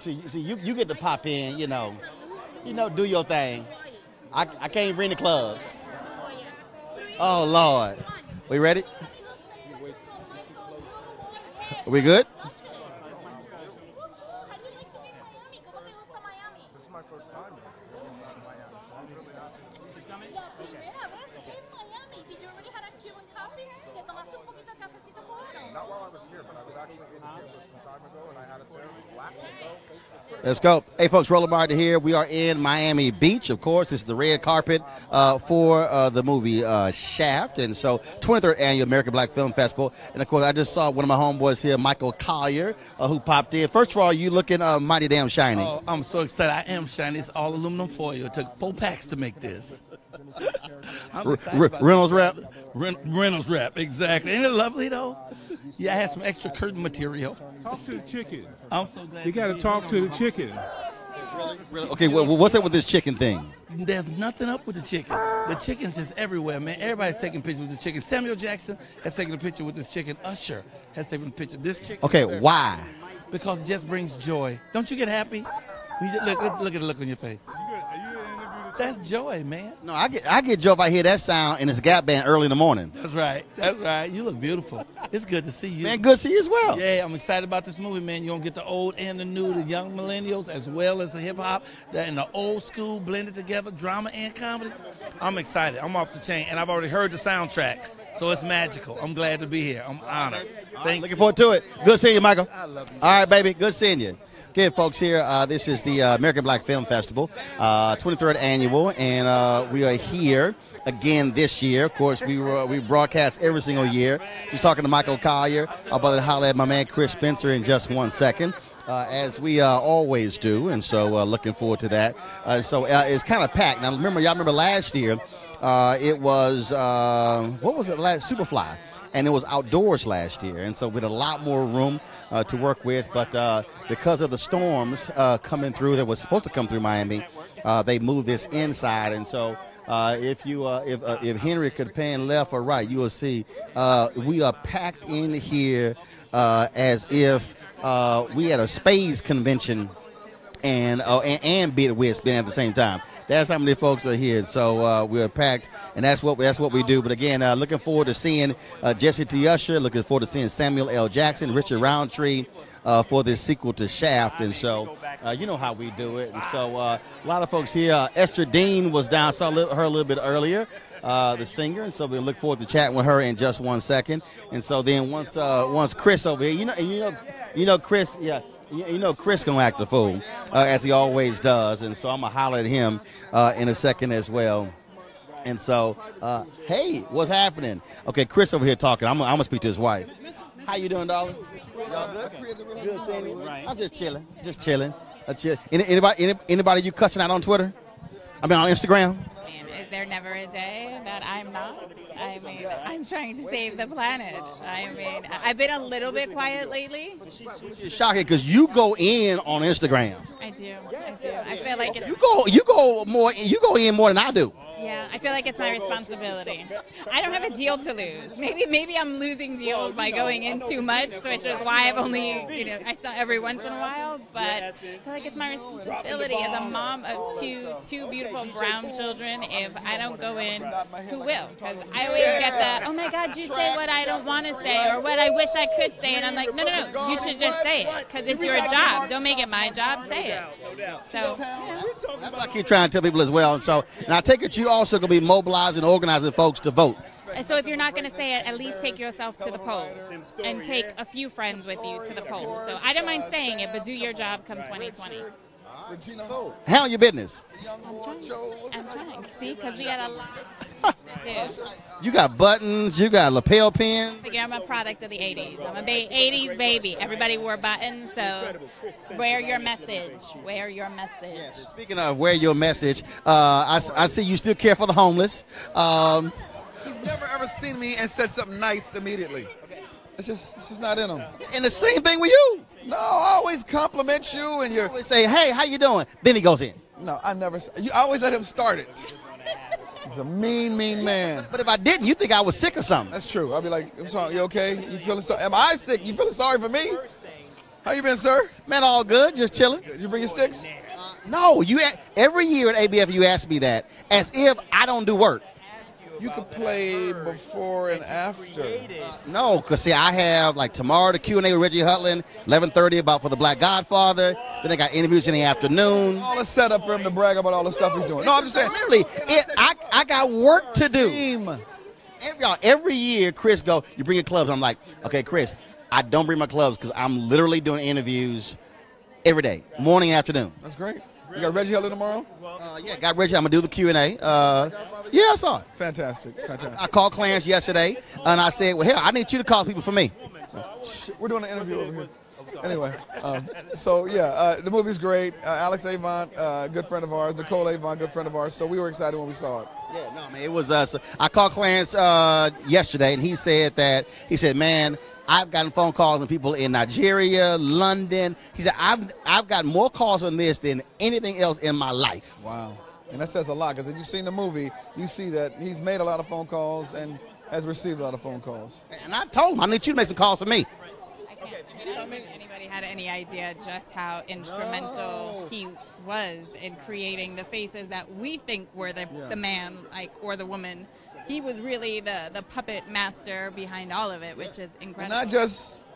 See, you get to pop in, you know, do your thing. I can't bring the clubs. Oh, Lord. We ready? Are we good? This is my first time inside of Miami, so I'm really happy. Not while I was here, but I was actually in here some time ago, and I had it there. It was black. Let's go. Hey, folks, Roland Martin here. We are in Miami Beach. Of course, this is the red carpet for the movie Shaft. And so, 23rd Annual American Black Film Festival. And, of course, I just saw one of my homeboys here, Michael Collier, who popped in. First of all, you looking mighty damn shiny. Oh, I'm so excited. I am shiny. It's all aluminum foil. It took 4 packs to make this. Reynolds wrap? Reynolds wrap, exactly. Ain't it lovely, though? Yeah, I had some extra curtain material. Talk to the chicken. I'm so glad. You got to talk to the chicken. Really? Okay, well, what's up with this chicken thing? There's nothing up with the chicken. The chicken's just everywhere, man. Everybody's taking pictures with the chicken. Samuel Jackson has taken a picture with this chicken. Usher has taken a picture. This chicken. Okay, why? Because it just brings joy. Don't you get happy? Look at the look on your face. That's joy, man. No, I get joy if I hear that sound and it's a Gap Band early in the morning. That's right. That's right. You look beautiful. It's good to see you. Man, good to see you as well. Yeah, I'm excited about this movie, man. You're going to get the old and the new, the young millennials, as well as the hip-hop, and the old school blended together, drama and comedy. I'm excited. I'm off the chain, and I've already heard the soundtrack, so it's magical. I'm glad to be here. I'm honored. Looking forward to it. Good seeing you, Michael. I love you. All right, baby. Good seeing you. Again, folks, here, this is the American Black Film Festival, 23rd Annual, and we are here again this year. Of course, we broadcast every single year. Just talking to Michael Collier. I'm about to holler at my man Chris Spencer in just 1 second, as we always do, and so looking forward to that. So it's kind of packed. Now, y'all remember last year, it was, what was it last? Superfly. And it was outdoors last year, and so we had a lot more room to work with. But because of the storms coming through that was supposed to come through Miami, they moved this inside. And so if Henry could pan left or right, you will see we are packed in here as if we had a spades convention and Beat West been at the same time. That's how many folks are here. So we're packed, and that's what we do. But again, looking forward to seeing Jesse T. Usher. Looking forward to seeing Samuel L. Jackson, Richard Roundtree for this sequel to Shaft. And so you know how we do it. And so a lot of folks here. Esther Dean was down. Saw her a little bit earlier. The singer, and so we look forward to chatting with her in just 1 second. And so then once Chris over here, you know Chris, yeah. You know Chris gonna act a fool, as he always does, and so I'm gonna holler at him in a second as well. And so, hey, what's happening? Okay, Chris over here talking. I'm gonna speak to his wife. How you doing, darling? Y'all good? Good seeing you. I'm just chilling. Anybody you cussing out on Twitter? I mean on Instagram? Is there never a day that I'm not? I mean, I'm trying to save the planet. I mean, I've been a little bit quiet lately. It's shocking because you go in on Instagram. I do. I feel like it's, you go in more than I do. yeah, I feel like it's my responsibility. I don't have a deal to lose. Maybe I'm losing deals by going in too much, which is why I've only, I saw every once in a while. But I feel like it's my responsibility as a mom of two beautiful brown children. If I don't go in, who will? Because I always get the, oh my God, you say what I don't want to say or what I wish I could say. And I'm like, no, you should just say it because it's your job. Don't make it my job, say it. So, That's what I keep trying to tell people as well. And I take it you also going to be mobilizing and organizing folks to vote. and so if you're not going to say it, at least take yourself to the polls and take a few friends with you to the polls. So I don't mind saying it, but do your job come 2020. Handle your business. I'm trying. See, because we got a lot to do. You got buttons. You got lapel pins. I'm a product of the 80s. I'm a 80s baby. Everybody wore buttons, so wear your message. Wear your message. Yes. Speaking of wear your message, I see you still care for the homeless. He's never ever seen me and said something nice immediately. It's just not in him. And the same thing with you. No, I always compliment you and you're. Always say, hey, how you doing? Then he goes in. No, I never. You always let him start it. He's a mean man. But if I didn't, you think I was sick or something. That's true. I'll be like, I'm sorry, you okay? You feeling sorry? Am I sick? You feeling sorry for me? How you been, sir? Man, all good. Just chilling. Did you bring your sticks? No, every year at ABF you ask me that as if I don't do work. You could play before and after. No, because see, I have like tomorrow the Q&A with Reggie Hutland, 11:30 about for the Black Godfather. Then I got interviews in the afternoon. All the setup for him to brag about all the stuff he's doing. No, I'm just saying. Literally, I got work to do. Team. Every year, Chris go, you bring your clubs. I'm like, okay, Chris, I don't bring my clubs because I'm literally doing interviews every day, morning, afternoon. That's great. You got Reggie Hutland tomorrow? Yeah, got Reggie. I'm going to do the Q&A. Yeah, I saw it. Fantastic. I called Clarence yesterday, and I said, well, hell, I need you to call people for me. We're doing an interview over here. Anyway, the movie's great. Alex Avant, good friend of ours. Nicole Avant, good friend of ours. So we were excited when we saw it. Yeah, no, man, it was I called Clarence yesterday, and he said, man, I've gotten phone calls from people in Nigeria, London. He said, I've gotten more calls on this than anything else in my life. Wow. And that says a lot, because if you've seen the movie, you see that he's made a lot of phone calls and has received a lot of phone calls. And I told him, I need you to make some calls for me. I don't think anybody had any idea just how instrumental he was in creating the faces that we think were the man, or the woman. He was really the puppet master behind all of it, which is incredible. And not just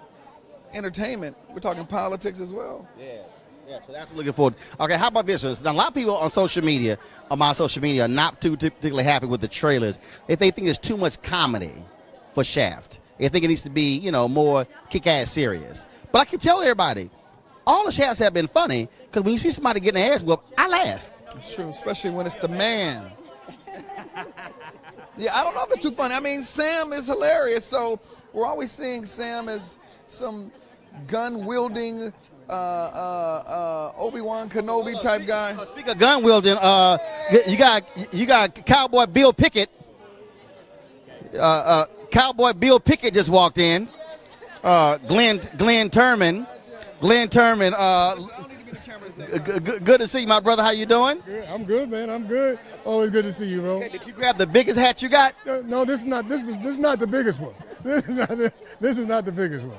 entertainment. We're talking politics as well. Yeah, so that's what we're looking forward. Okay, how about this? Now, a lot of people on social media, are not too particularly happy with the trailers. If they think there's too much comedy for Shaft. They think it needs to be, more kick-ass serious. But I keep telling everybody, all the Shafts have been funny, because when you see somebody getting their ass whooped, I laugh. It's true, especially when it's the man. Yeah, I don't know if it's too funny. I mean, Sam is hilarious, so we're always seeing Sam as some gun-wielding Obi-Wan Kenobi type guy. Speaking of gun-wielding, you got Cowboy Bill Pickett. Cowboy Bill Pickett just walked in. Glenn Turman. Good to see you, my brother. How you doing? Good. I'm good, man. I'm good. Always good to see you, bro. Okay, did you grab the biggest hat you got? No, this is not the biggest one. This is not the biggest one.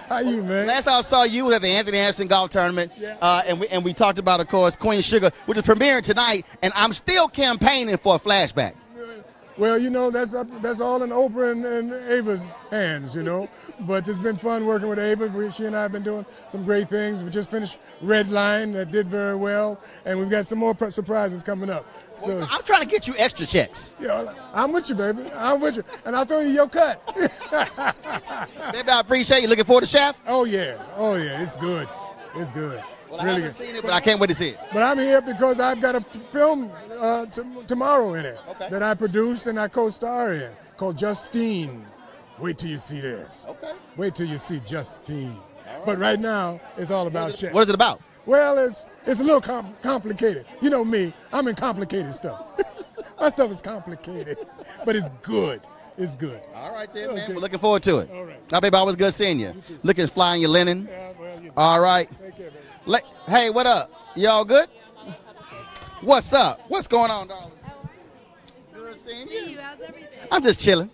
How you, man? Last I saw you was at the Anthony Anderson Golf Tournament, and we talked about, of course, Queen Sugar, which is premiering tonight, and I'm still campaigning for a flashback. Well, that's all in Oprah and Ava's hands, But it's been fun working with Ava. She and I have been doing some great things. We just finished Red Line that did very well, and we've got some more surprises coming up. So well, I'm trying to get you extra checks. Yeah, I'm with you, baby. I'm with you, and I'll throw you your cut. Baby, I appreciate you. Looking forward to Shaft? Oh yeah, it's good. It's good. Well, really I haven't seen it, but I can't wait to see it. But I'm here because I've got a film tomorrow in it that I produced and I co-star in called Justine. Wait till you see this. Okay. Wait till you see Justine. Right. But right now, it's all about Shaft. What is it about? Well, it's a little complicated. You know me, I'm in complicated stuff. My stuff is complicated, but it's good. It's good. All right, then, man. We're looking forward to it. All right. Now, baby, always good seeing you. Looking fly in your linen. Yeah, well, all right. Take care, baby. Hey, what up? Y'all good? What's up? What's going on, darling? Good seeing you. How's everything? I'm just chilling.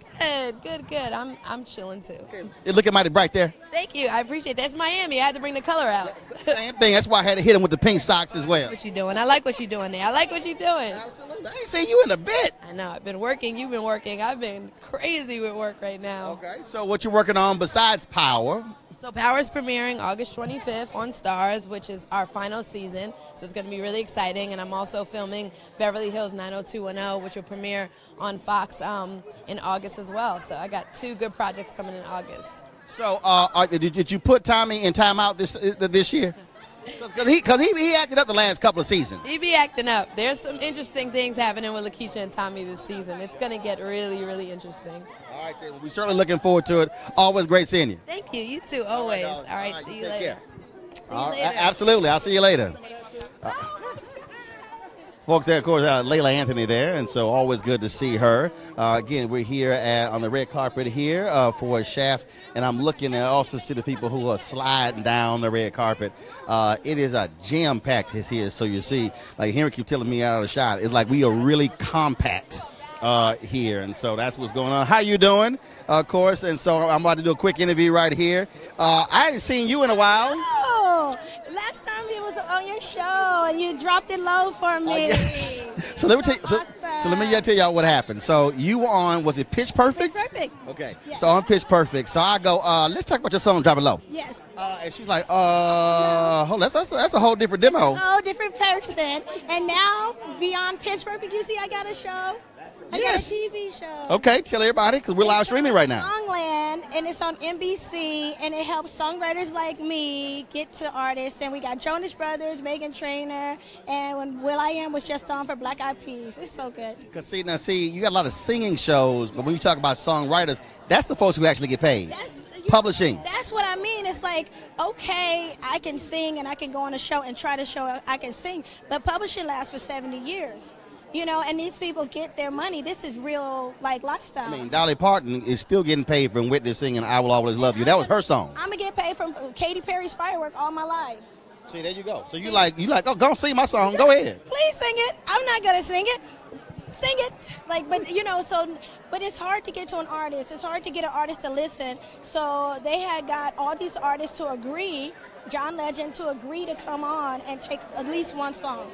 Good. I'm chilling too. It's looking mighty bright there. Thank you. I appreciate it. That's Miami. I had to bring the color out. Same thing. That's why I had to hit him with the pink socks as well. What you doing? I like what you're doing there. I like what you're doing. Absolutely. I ain't seen you in a bit. I know. I've been working. You've been working. I've been crazy with work right now. Okay. So what you working on besides Power? So Power is premiering August 25th on Stars, which is our final season. So it's going to be really exciting. And I'm also filming Beverly Hills 90210, which will premiere on Fox in August as well. So I got 2 good projects coming in August. So did you put Tommy in timeout this year? Because he acted up the last couple of seasons. He be acting up. There's some interesting things happening with Lakeisha and Tommy this season. It's going to get really, really interesting. All right, then. We're certainly looking forward to it. Always great seeing you. Thank you. You too, always. All right, see you later. See you later. Absolutely. I'll see you later. Folks, there, of course, Layla Anthony there, and so always good to see her. Again, we're here on the red carpet here for Shaft, and I'm looking at also see the people who are sliding down the red carpet. It is a jam-packed here, so you see, like Henry keep telling me out of the shot, it's like we are really compact here, and so that's what's going on. How you doing, of course, and so I'm about to do a quick interview right here. I haven't seen you in a while. Oh, last time on your show, and you dropped it low for me. Yes. So let me tell you. So let me tell y'all what happened. So you were on, was it Pitch Perfect? Pitch Perfect. Okay. Yeah. So on Pitch Perfect. So I go, let's talk about your song, Drop It Low. Yes. And she's like, hold, that's a whole different demo. A whole different person. And now, beyond Pitch Perfect, you see I got a show. I got a TV show. Okay, tell everybody, because we're live streaming right now. Songland, and it's on NBC, and it helps songwriters like me get to artists. And we got Jonas Brothers, Megan Trainor, and when Will I Am was just on for Black Eyed Peas. It's so good. Because see, you got a lot of singing shows, but when you talk about songwriters, that's the folks who actually get paid. Publishing. That's what I mean. It's like, okay, I can sing and I can go on a show and try to show I can sing, but publishing lasts for 70 years. You know, and these people get their money. This is real, like, lifestyle. I mean, Dolly Parton is still getting paid from Whitney singing I Will Always Love You. That was her song. I'm going to get paid from Katy Perry's Firework all my life. See, there you go. So you like, oh, go sing my song. Go ahead. Please sing it. I'm not going to sing it. Sing it. Like, but, you know, but it's hard to get to an artist. It's hard to get an artist to listen. So they had got all these artists to agree, John Legend, to agree to come on and take at least one song.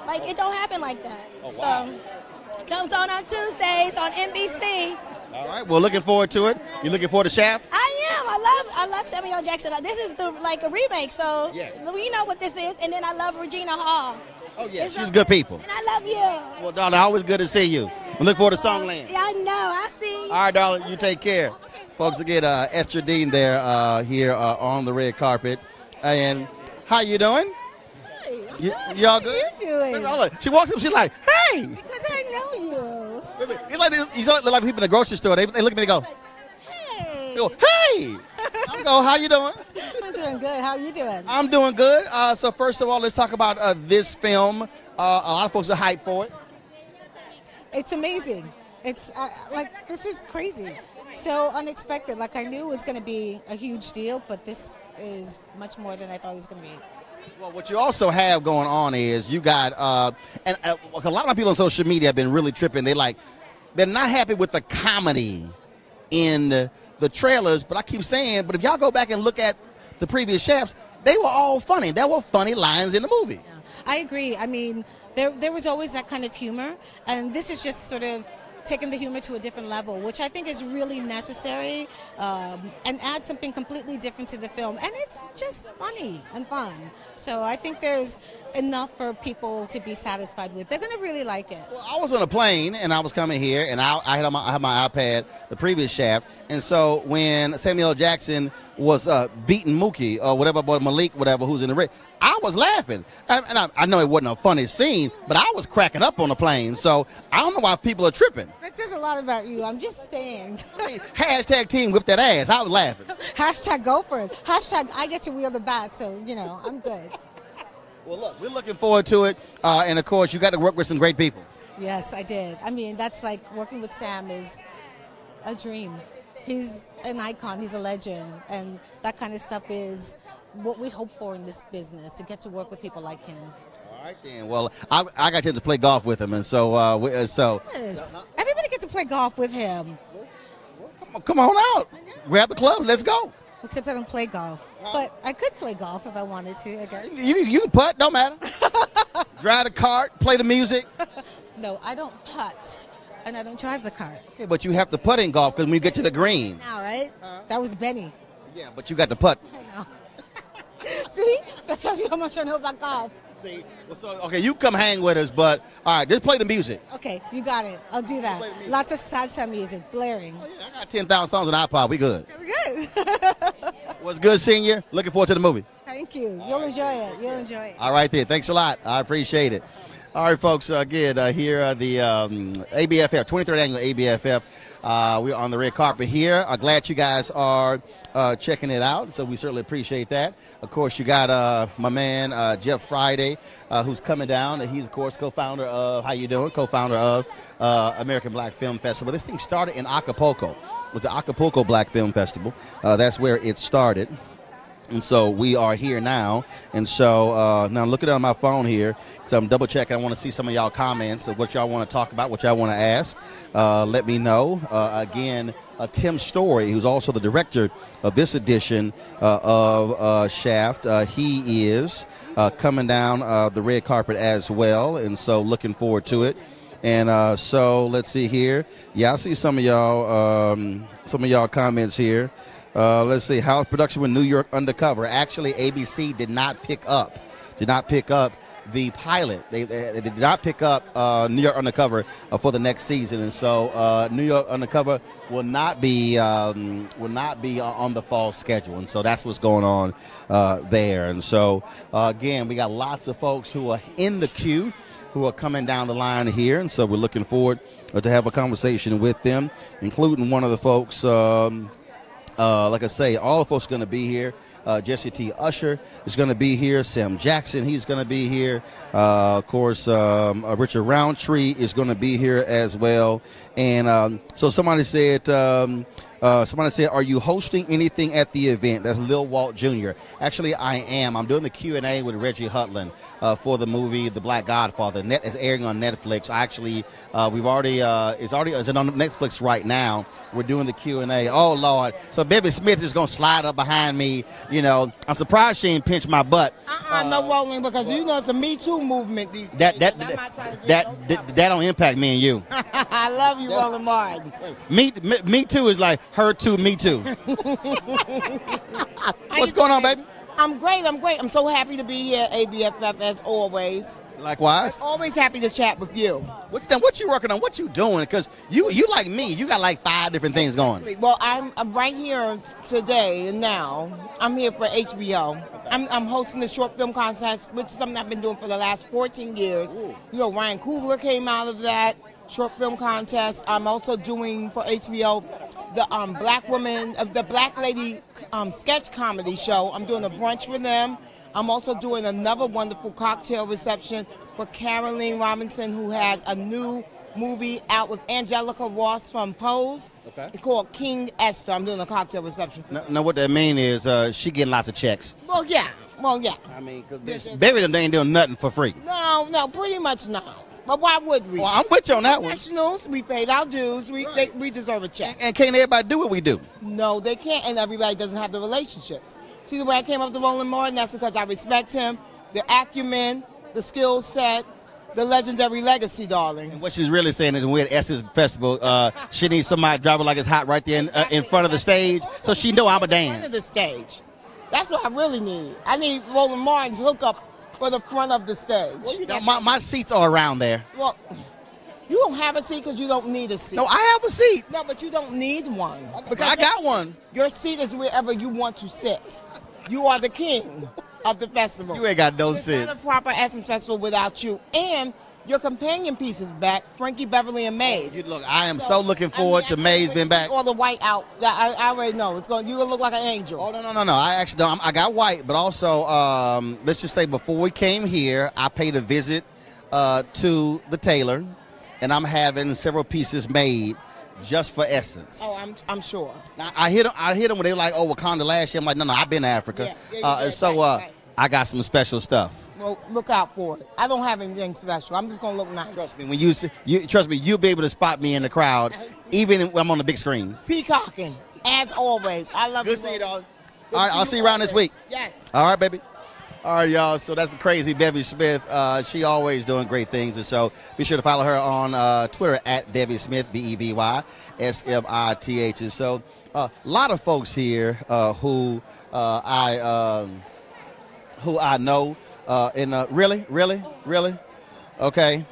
Like, it don't happen like that. Oh, wow. So, comes on Tuesdays on NBC. All right. Well, looking forward to it. You looking forward to Shaft? I love Samuel L. Jackson. This is like a remake, so you know what this is. And then I love Regina Hall. Oh, yes. She's good people. And I love you. Well, darling, always good to see you. We look forward to Songland. Yeah, I know. I see you. All right, darling. You take care. Folks, again, Esther Dean there here on the red carpet. And how you doing? Y'all good? How you doing? Hold on. She walks up, she's like, hey! Because I know you. It's like, you look like people in the grocery store. They look at me and go, Hey. they go, hey! I go, how you doing? I'm doing good. How you doing? I'm doing good. So first of all, let's talk about this film. A lot of folks are hyped for it. It's amazing. It's like, this is crazy. So unexpected. Like, I knew it was going to be a huge deal, but this is much more than I thought it was going to be. Well, what you also have going on is you got, and a lot of people on social media have been really tripping. They're not happy with the comedy in the trailers, but I keep saying, but if y'all go back and look at the previous Shafts, they were all funny. There were funny lines in the movie. Yeah, I agree. I mean, there was always that kind of humor, and this is just sort of taking the humor to a different level, which I think is really necessary, and add something completely different to the film. And it's just funny and fun. So I think there's enough for people to be satisfied with. They're going to really like it. Well, I was on a plane, and I was coming here, and I had my iPad, the previous Shaft, and so when Samuel L. Jackson was beating Mookie, or whatever, but Malik, whatever, who's in the ring, I was laughing. And I know it wasn't a funny scene, but I was cracking up on the plane, so I don't know why people are tripping. That says a lot about you. I'm just saying. I mean, hashtag team whip that ass. I was laughing. Hashtag go for it. Hashtag I get to wield the bat, so, you know, I'm good. Well, look, we're looking forward to it, and of course, you got to work with some great people. Yes, I did. I mean, that's like working with Sam is a dream. He's an icon. He's a legend, and that kind of stuff is what we hope for in this business, to get to work with people like him. All right, then. Well, I got a chance to play golf with him, and so Yes. Everybody gets to play golf with him. Come on out. Grab the club. Let's go. Except I don't play golf. But I could play golf if I wanted to, I guess. You can putt. Don't matter. Drive the cart. Play the music. No, I don't putt, and I don't drive the cart. Okay, but you have to putt in golf because when you get to the green. Now, right? That was Benny. Yeah, but you got to putt. I know. See? That tells you how much I know about golf. See? Well, so, okay, you come hang with us, but, all right, just play the music. Okay, you got it. I'll do that. Lots of salsa music, blaring. Oh, yeah, I got 10,000 songs on iPod. We good. We're good. What's good, senior? Looking forward to the movie. Thank you. You'll enjoy it. You'll enjoy it. All right, then. Thanks a lot. I appreciate it. All right, folks, again, here at the ABFF, 23rd Annual ABFF. We're on the red carpet here. I'm glad you guys are checking it out, so we certainly appreciate that. Of course, you got my man, Jeff Friday, who's coming down. He's, of course, co-founder of, how you doing? Co-founder of American Black Film Festival. This thing started in Acapulco. It was the Acapulco Black Film Festival. That's where it started. And so we are here now. And so now I'm looking at my phone here. So I'm double checking. I want to see some of y'all comments of what y'all want to talk about, what y'all want to ask. Let me know. Again, Tim Story, who's also the director of this edition of Shaft, he is coming down the red carpet as well. And so looking forward to it. And so let's see here. Yeah, I see some of y'all comments here. Let's see. How's production with New York Undercover? Actually, ABC did not pick up the pilot. They did not pick up New York Undercover for the next season, and so New York Undercover will not be on the fall schedule, and so that's what's going on there. And so again, we got lots of folks who are in the queue, who are coming down the line here, and so we're looking forward to have a conversation with them, including one of the folks. Like I say, all the folks are going to be here. Jesse T. Usher is going to be here. Sam Jackson, he's going to be here. Of course, Richard Roundtree is going to be here as well. And so somebody said, are you hosting anything at the event? That's Lil Walt Jr. Actually, I am. I'm doing the Q&A with Reggie Hutland for the movie The Black Godfather. It's airing on Netflix. Actually, it's on Netflix right now. We're doing the Q&A. Oh, Lord. So Bevy Smith is going to slide up behind me. You know, I'm surprised she didn't pinch my butt. No, Roland, because you know it's a Me Too movement these days. That don't impact me and you. I love you, Roland Martin. Me Too is like her too, me too. What's going on, baby? I'm great. I'm so happy to be here at ABFF as always. Likewise. I'm always happy to chat with you. What you working on? What you doing? Because you like me. You got like 5 different things going. Well, I'm right here today and now. I'm here for HBO. I'm hosting the short film contest, which is something I've been doing for the last 14 years. Ooh. You know, Ryan Coogler came out of that short film contest. I'm also doing for HBO the the Black Lady sketch comedy show. I'm doing a brunch for them. I'm also doing another wonderful cocktail reception for Caroline Robinson, who has a new movie out with Angelica Ross from Pose. Okay. It's called King Esther. I'm doing a cocktail reception. Now what that mean is she getting lots of checks. Well, yeah. I mean, because baby, they ain't doing nothing for free. No, pretty much not. But why would we? Well, I'm with you on that one. Professionals, we paid our dues. We deserve a check. And can't everybody do what we do? No, they can't, and everybody doesn't have the relationships. See the way I came up to Roland Martin? That's because I respect him, the acumen, the skill set, the legendary legacy, darling. And what she's really saying is when we're at Essence Festival, she needs somebody to drop it like it's hot right there in front of the stage, so she know I'm a dance. In front of the stage. That's what I really need. I need Roland Martin's hookup for the front of the stage. Well, my seats are around there. Well, you don't have a seat because you don't need a seat. No, I have a seat. No, but you don't need one. Because I got one. Your seat is wherever you want to sit. You are the king of the festival. You ain't got no seats. It's not a proper Essence Festival without you. And your companion piece is back, Frankie Beverly and Maze. Look, I am so looking forward to Maze being back. All the white out. I already know. You're going to look like an angel. Oh, no. I actually don't. I got white, but also, let's just say before we came here, I paid a visit to the tailor, and I'm having several pieces made just for Essence. Oh, I'm sure. Now, I hit them when they were like, oh, Wakanda last year. I'm like, no, I've been to Africa. Right. I got some special stuff. Well, look out for it. I don't have anything special. I'm just going to look nice. Trust me, when you'll be able to spot me in the crowd, even when I'm on the big screen. Peacocking, as always. I love you. Good to see you, dog. All right, I'll see you around this week. Yes. All right, baby. All right, y'all. So that's the crazy Bevy Smith. She always doing great things. And so be sure to follow her on Twitter at Bevy Smith, BevySmith. And so a lot of folks here who I know. Really? Okay.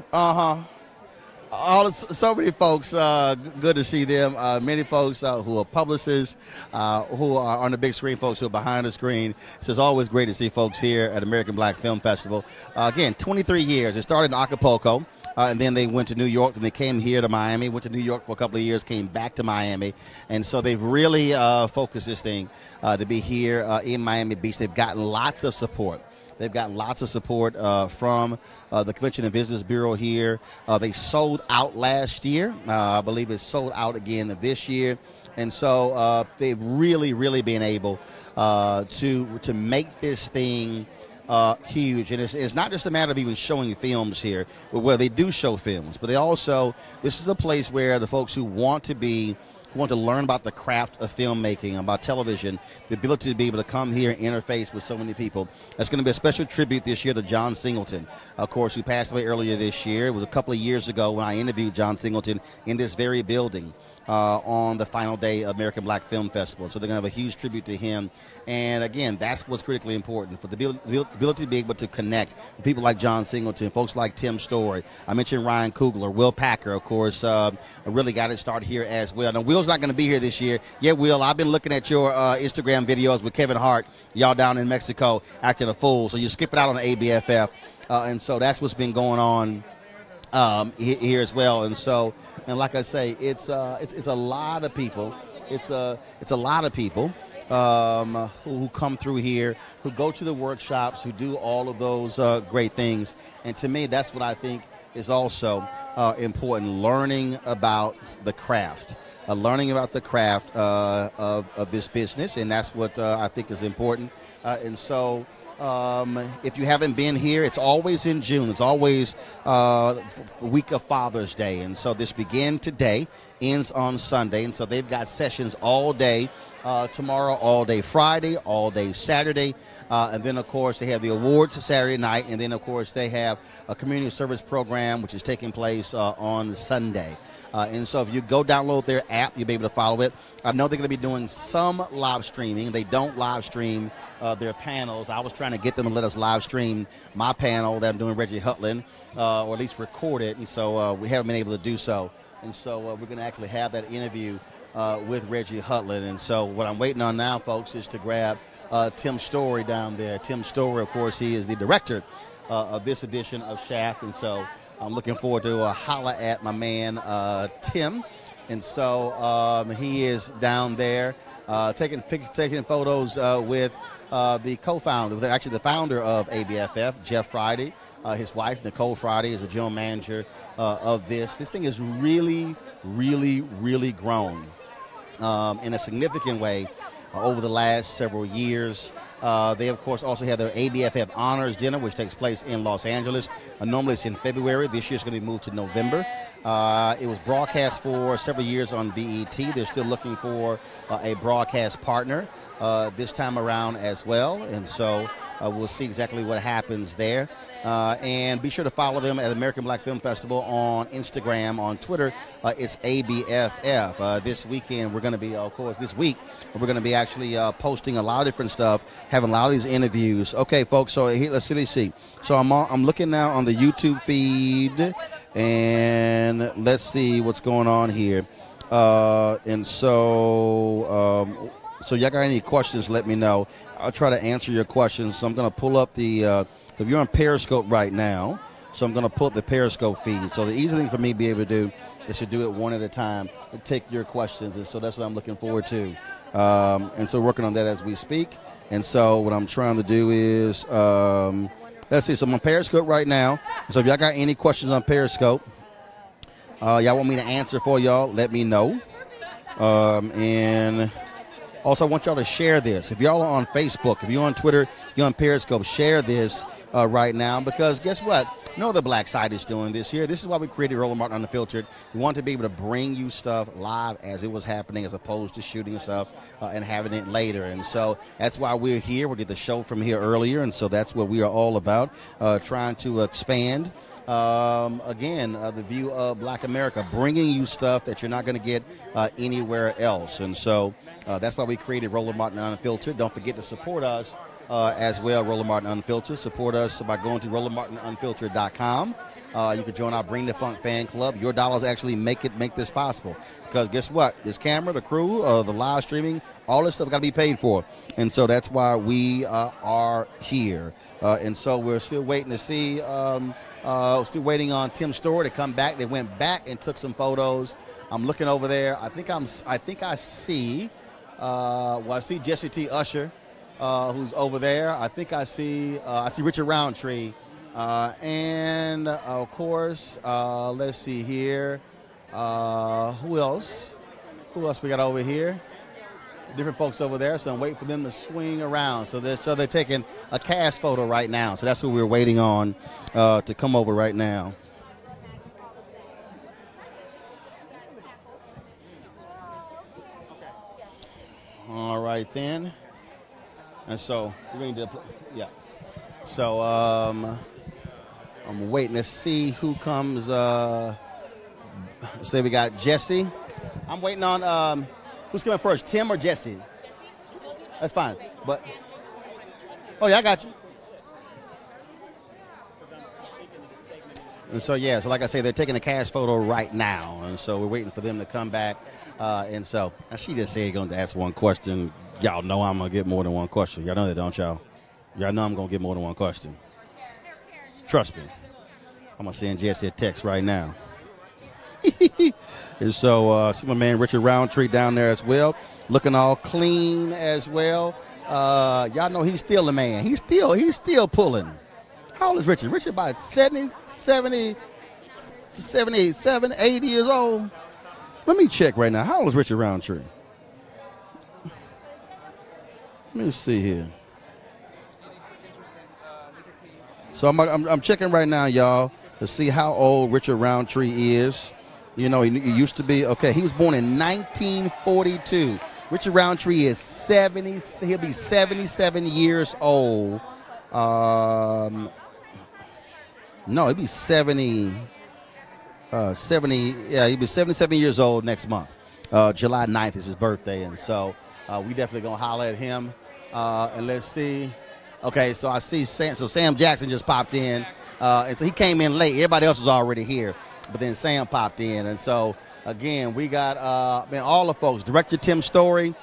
So many folks, good to see them. Many folks who are publicists, who are on the big screen, folks who are behind the screen. So it's always great to see folks here at American Black Film Festival. Again, 23 years. It started in Acapulco, and then they went to New York, and they came here to Miami, went to New York for a couple of years, came back to Miami. And so they've really focused this thing to be here in Miami Beach. They've gotten lots of support. They've gotten lots of support from the Convention and Visitors Bureau here. They sold out last year. I believe it's sold out again this year. And so they've really been able to make this thing huge. And it's not just a matter of even showing films here, where they do show films, but they also, this is a place where the folks who want to learn about the craft of filmmaking, about television, the ability to be able to come here and interface with so many people. That's going to be a special tribute this year to John Singleton, of course, who passed away earlier this year. It was a couple of years ago when I interviewed John Singleton in this very building on the final day of American Black Film Festival. So they're going to have a huge tribute to him. And again, that's what's critically important, for the ability to be able to connect with people like John Singleton, folks like Tim Story. I mentioned Ryan Coogler, Will Packer, of course, really got it started here as well. Now, Will's not going to be here this year. Yeah, Will, I've been looking at your Instagram videos with Kevin Hart, y'all down in Mexico acting a fool. So you skip it out on the ABFF. And so that's what's been going on here as well. And so, and like I say, it's a lot of people. It's a lot of people who come through here, who go to the workshops, who do all of those great things. And to me, that's what I think is also important, learning about the craft. Learning about the craft of this business, and that's what I think is important. And so if you haven't been here, it's always in June. It's always the week of Father's Day. And so this begins today, ends on Sunday. And so they've got sessions all day tomorrow, all day Friday, all day Saturday. And then, of course, they have the awards Saturday night. And then, of course, they have a community service program, which is taking place on Sunday. And so if you go download their app, you'll be able to follow it. I know they're going to be doing some live streaming. They don't live stream their panels. I was trying to get them to let us live stream my panel that I'm doing, Reggie Hutland, or at least record it. And so we haven't been able to do so. And so we're going to actually have that interview with Reggie Hutland. And so what I'm waiting on now, folks, is to grab Tim Story down there. Tim Story, of course, he is the director of this edition of Shaft. And so I'm looking forward to holla at my man, Tim. And so he is down there taking photos with the co-founder, actually the founder of ABFF, Jeff Friday. His wife, Nicole Friday, is the general manager of this. This thing has really grown in a significant way over the last several years. They, of course, also have their ABFF Honors Dinner, which takes place in Los Angeles. Normally it's in February. This year it's going to be moved to November. It was broadcast for several years on BET. They're still looking for a broadcast partner this time around as well. And so we'll see exactly what happens there. And be sure to follow them at American Black Film Festival on Instagram, on Twitter. It's ABFF. This weekend we're going to be, of course, this week we're going to be actually posting a lot of different stuff, having a lot of these interviews. Okay, folks, so here, let's see. So I'm looking now on the YouTube feed, and let's see what's going on here. And so y'all got any questions, let me know. I'll try to answer your questions. So I'm going to pull up the if you're on Periscope right now, so I'm going to pull up the Periscope feed. So the easy thing for me to be able to do is to do it one at a time and take your questions. And so that's what I'm looking forward to. And so working on that as we speak. And so what I'm trying to do is, let's see. So I'm on Periscope right now. So if y'all got any questions on Periscope, y'all want me to answer for y'all, let me know. And also I want y'all to share this. If y'all are on Facebook, if you're on Twitter, you're on Periscope, share this right now, because guess what? No other black site is doing this here. This is why we created Roland Martin Unfiltered. We want to be able to bring you stuff live as it was happening, as opposed to shooting stuff and having it later. And so that's why we're here. We did the show from here earlier, and so that's what we are all about, trying to expand the view of Black America, bringing you stuff that you're not going to get anywhere else. And so that's why we created Roland Martin Unfiltered. Don't forget to support us as well, Roland Martin Unfiltered. Support us by going to RolandMartinUnfiltered.com. You can join our Bring the Funk fan club. Your dollars actually make this possible. Because guess what? This camera, the crew, the live streaming, all this stuff got to be paid for. And so that's why we are here. And so we're still waiting to see, still waiting on Tim Story to come back. They went back and took some photos. I'm looking over there. I see Jesse T. Usher who's over there. I think I see Richard Roundtree. And, of course, let's see here. Who else? Who else we got over here? Different folks over there, so I'm waiting for them to swing around. So they're taking a cast photo right now. So that's who we're waiting on to come over right now. All right, then. And so we're going to, yeah. So I'm waiting to see who comes. Say we got Jesse. I'm waiting on who's coming first, Tim or Jesse? That's fine. But oh yeah, I got you. And so yeah, so like I say, they're taking a cast photo right now, and so we're waiting for them to come back. And so now she just said going to ask one question. Y'all know I'm gonna get more than one question. Y'all know that, don't y'all? Y'all know I'm gonna get more than one question. Trust me. I'm gonna send Jesse a text right now. And so see my man Richard Roundtree down there as well, looking all clean as well. Y'all know he's still a man. He's still pulling. How old is Richard? Richard about 77, 80 years old. Let me check right now. How old is Richard Roundtree? Let me see here. So I'm checking right now, y'all, to see how old Richard Roundtree is. You know, he used to be, okay, he was born in 1942. Richard Roundtree is 70, he'll be 77 years old. No, he'll be 70, yeah, he'll be 77 years old next month. July 9th is his birthday, and so we definitely going to holler at him. And let's see. Okay, so I see Sam Jackson just popped in, and so he came in late. Everybody else was already here, but then Sam popped in. And so, again, we got all the folks. Director Tim Story.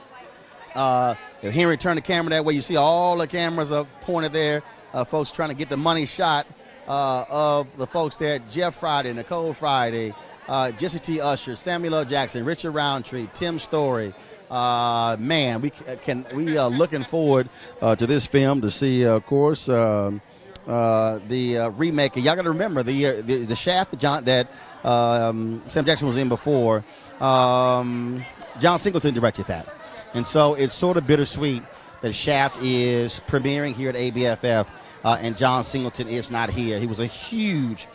If Henry turned the camera that way, you see all the cameras are pointed there. Folks trying to get the money shot of the folks there. Jeff Friday, Nicole Friday, Jesse T. Usher, Samuel L. Jackson, Richard Roundtree, Tim Story. Man, we are looking forward to this film to see, of course, the remake. Y'all got to remember the Shaft that Sam Jackson was in before. John Singleton directed that, and so it's sort of bittersweet that Shaft is premiering here at ABFF, and John Singleton is not here. He was a huge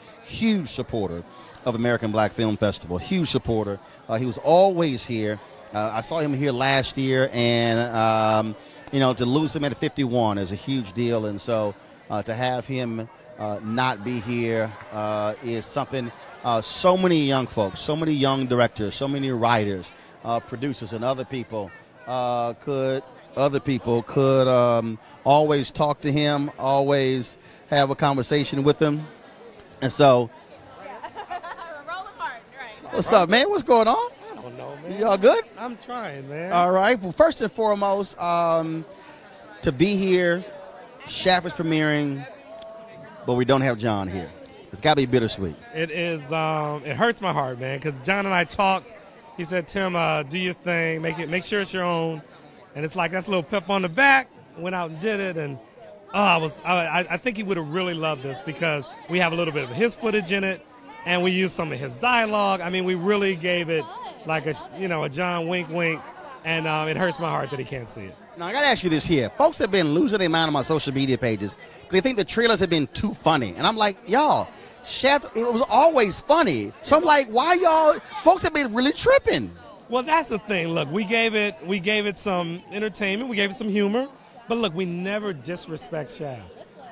supporter of American Black Film Festival. Huge supporter. He was always here. I saw him here last year, and to lose him at 51 is a huge deal. And so to have him not be here is something. So many young folks, so many young directors, so many writers, producers, and other people could always talk to him, always have a conversation with him. And so, what's up, man? What's going on? Y'all good? I'm trying, man. All right. Well, first and foremost, to be here, Shaft is premiering, but we don't have John here. It's got to be bittersweet. It is. It hurts my heart, man, because John and I talked. He said, "Tim, do your thing. Make sure it's your own." And it's like that's a little pep on the back. Went out and did it, and I think he would have really loved this because we have a little bit of his footage in it, and we used some of his dialogue. I mean, we really gave it like a John wink, and it hurts my heart that he can't see it. Now, I got to ask you this here. Folks have been losing their mind on my social media pages because they think the trailers have been too funny. And I'm like, y'all, Shaft, it was always funny. So I'm like, why y'all, folks have been really tripping. Well, that's the thing. Look, we gave it some entertainment. We gave it some humor. But look, we never disrespect Shaft.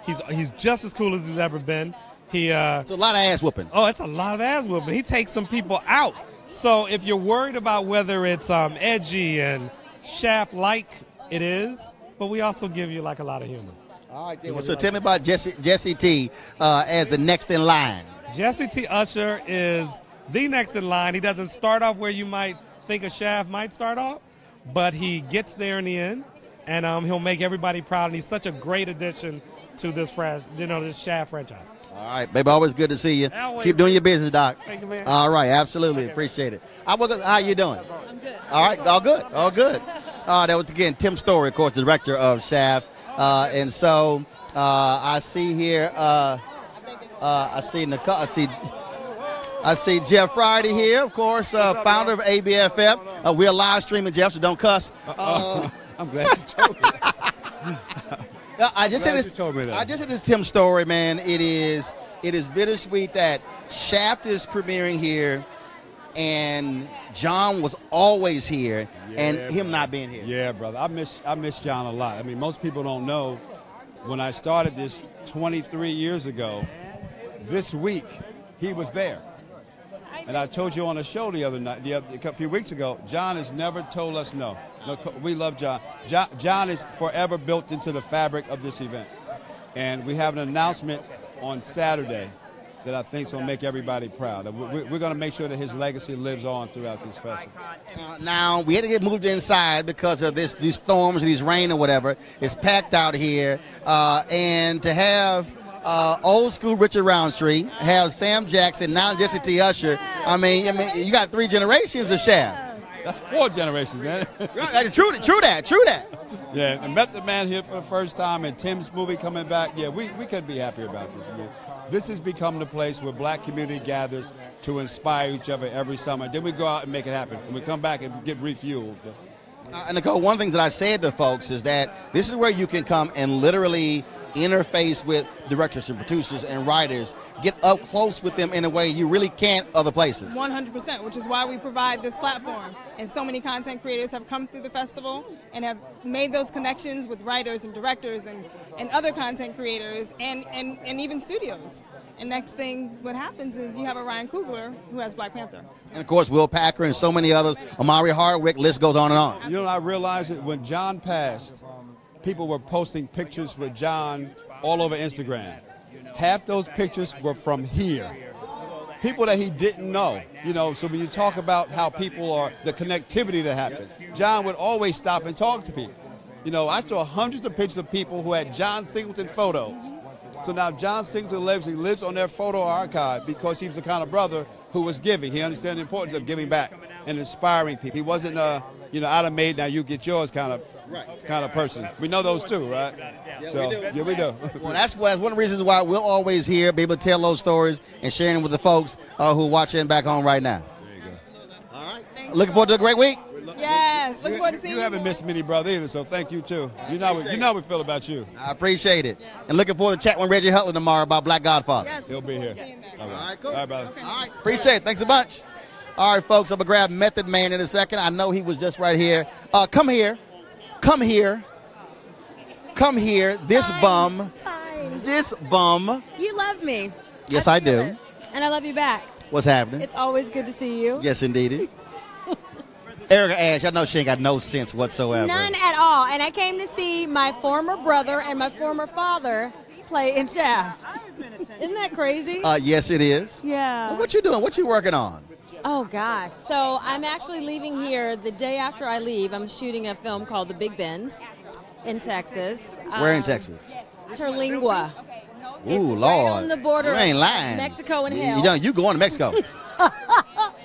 He's just as cool as he's ever been. It's a lot of ass whooping. Oh, it's a lot of ass whooping. He takes some people out. So if you're worried about whether it's edgy and Shaft-like, it is, but we also give you like a lot of humor. All right, well, so tell me about Jesse T. As the next in line. Jesse T. Usher is the next in line. He doesn't start off where you might think a Shaft might start off, but he gets there in the end, and he'll make everybody proud. And he's such a great addition to this this Shaft franchise. All right, baby, always good to see you. Always. Keep doing your business, Doc. Thank you, man. All right, absolutely. Appreciate it. How you doing? I'm good. All right, all good. That was, again, Tim Story, of course, the director of Shaft. And so I see here, I see Jeff Friday here, of course, founder of ABFF. We're live streaming, Jeff, so don't cuss. I'm glad you told me that. I just said this Tim Story, man. It is bittersweet that Shaft is premiering here, and John was always here, and him not being here. Yeah, brother. I miss John a lot. I mean, most people don't know, when I started this 23 years ago, this week he was there. And I told you on a show a few weeks ago, John has never told us no. We love John. John is forever built into the fabric of this event. And we have an announcement on Saturday that I think is going to make everybody proud. We're going to make sure that his legacy lives on throughout this festival. Now, we had to get moved inside because of these storms, these rain or whatever. It's packed out here. And to have old school Richard Roundtree, have Sam Jackson, now Jesse T. Usher. I mean, you got 3 generations of Shaft. That's 4 generations, man. True that. Yeah, and Method Man here for the first time, and Tim's movie coming back. Yeah, we couldn't be happier about this. I mean, this has become the place where black community gathers to inspire each other every summer. Then we go out and make it happen. And we come back and get refueled. And Nicole, one of the things that I said to folks is that this is where you can come and literally interface with directors and producers and writers, get up close with them in a way you really can't other places. 100%, which is why we provide this platform. And so many content creators have come through the festival and have made those connections with writers and directors and other content creators and even studios. And next thing, what happens is you have a Ryan Coogler who has Black Panther. And, of course, Will Packer and so many others, Amari Hardwick, list goes on and on. You know, I realized that when John passed, people were posting pictures with John all over Instagram. Half those pictures were from here. People that he didn't know, you know, so when you talk about how people are, the connectivity that happened, John would always stop and talk to people. You know, I saw hundreds of pictures of people who had John Singleton photos. So now John Singleton lives on their photo archive because he was the kind of brother who was giving. He understood the importance of giving back and inspiring people. He wasn't you know, I done made, now you get yours kind of person. We know those too, right? Yeah, so, we do. Yeah, we do. Well, that's one of the reasons why we'll always here, be able to tell those stories and sharing them with the folks who are watching back home right now. There you go. All right. Looking forward to a great week. Yes, looking forward to seeing you. You haven't missed me, brother, either, so thank you, too. You know how we feel about you. I appreciate it. And looking forward to chatting with Reggie Hutland tomorrow about Black Godfather. Yes, he'll be here. All right, cool. All right, brother. All right, appreciate it. Thanks a bunch. All right, folks, I'm going to grab Method Man in a second. I know he was just right here. Come here. Come here. Come here. This bum. This bum. You love me. Yes, I do. And I love you back. What's happening? It's always good to see you. Yes, indeedy. Erica Ash, I know she ain't got no sense whatsoever. None at all. And I came to see my former brother and my former father play in Shaft. Isn't that crazy? Yes, it is. Yeah. Well, what you doing? What you working on? Oh, gosh. So I'm actually leaving here the day after I leave. I'm shooting a film called The Big Bend in Texas. Where in Texas? Terlingua. Ooh, It's Lord. right on the border You ain't of lying. Mexico and hell. You going to Mexico.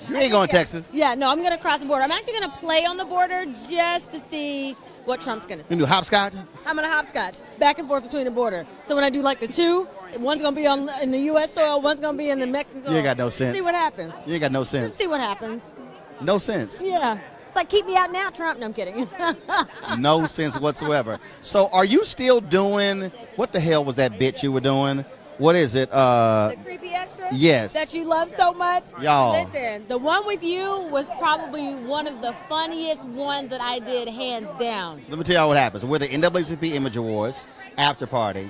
You ain't going to Texas. Yeah, no, I'm going to cross the border. I'm actually going to play on the border just to see what Trump's going to say. You do hopscotch? I'm going to hopscotch back and forth between the border. So when I do like the two, one's going to be in the U.S. soil, one's going to be in the Mexican soil. You ain't got no sense. See what happens. You ain't got no sense. Let's see what happens. No sense. Yeah. It's like, keep me out now, Trump. No, I'm kidding. No sense whatsoever. So are you still doing, what the hell was that bit you were doing? What is it? The creepy extra? Yes. That you love so much? Y'all. Listen, the one with you was probably one of the funniest ones that I did, hands down. Let me tell y'all what happens. We're the NAACP Image Awards after party,